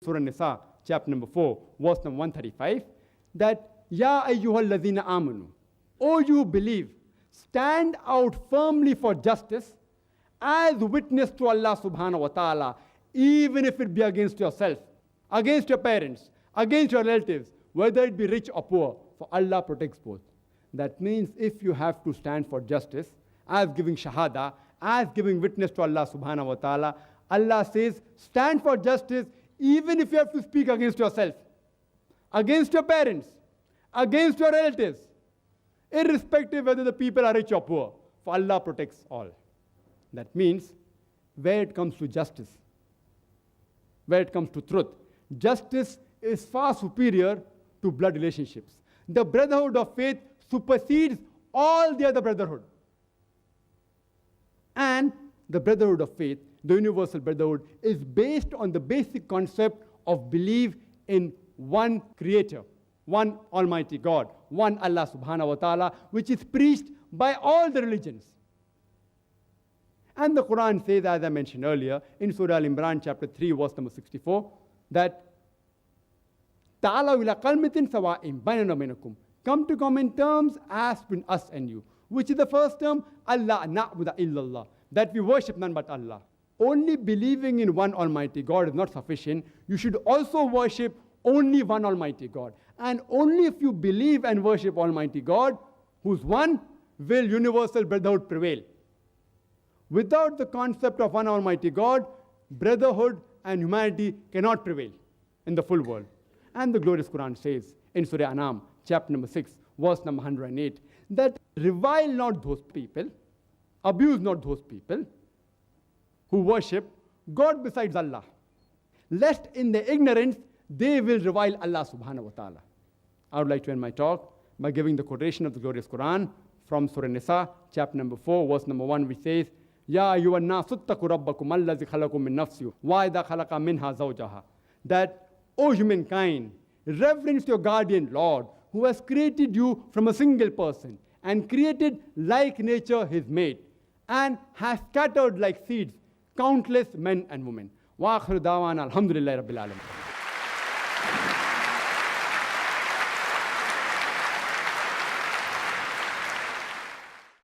Surah Nisa, chapter number 4, verse number 135, that Ya ayyuhal ladhina amanu, O you believe, stand out firmly for justice as witness to Allah subhanahu wa ta'ala, even if it be against yourself, against your parents, against your relatives, whether it be rich or poor, for Allah protects both. That means if you have to stand for justice, as giving shahada, as giving witness to Allah subhanahu wa ta'ala, Allah says, stand for justice even if you have to speak against yourself, against your parents, against your relatives, irrespective whether the people are rich or poor, for Allah protects all. That means where it comes to justice, where it comes to truth, justice is far superior to blood relationships. The brotherhood of faith supersedes all the other brotherhood. And the brotherhood of faith, the universal brotherhood, is based on the basic concept of belief in one creator, one Almighty God, one Allah subhanahu wa ta'ala, which is preached by all the religions. And the Quran says, as I mentioned earlier, in Surah Al-Imran, chapter 3, verse number 64, that ta'alaw ila qalmatin sawa'in baynana wa baynakum. Come to common terms as between us and you. Which is the first term? Allah na'budu illallah. That we worship none but Allah. Only believing in one Almighty God is not sufficient. You should also worship only one Almighty God. And only if you believe and worship Almighty God, who's one, will universal brotherhood prevail. Without the concept of one Almighty God, brotherhood and humanity cannot prevail in the full world. And the glorious Quran says in Surah Anam, chapter number 6, verse number 108, that revile not those people, abuse not those people who worship God besides Allah, lest in their ignorance they will revile Allah subhanahu wa ta'ala. I would like to end my talk by giving the quotation of the glorious Quran from Surah Nisa, chapter number 4, verse number 1, which says, Ya ayyuhan nasu ttaqu rabbakum allazi khalaqakum min nafsin wa idha khalaqa minha zawjaha. That, O humankind, reverence your guardian Lord, who has created you from a single person and created like nature his mate, and has scattered like seeds countless men and women. Wa akhiru da'wana alhamdulillahi rabbil alamin.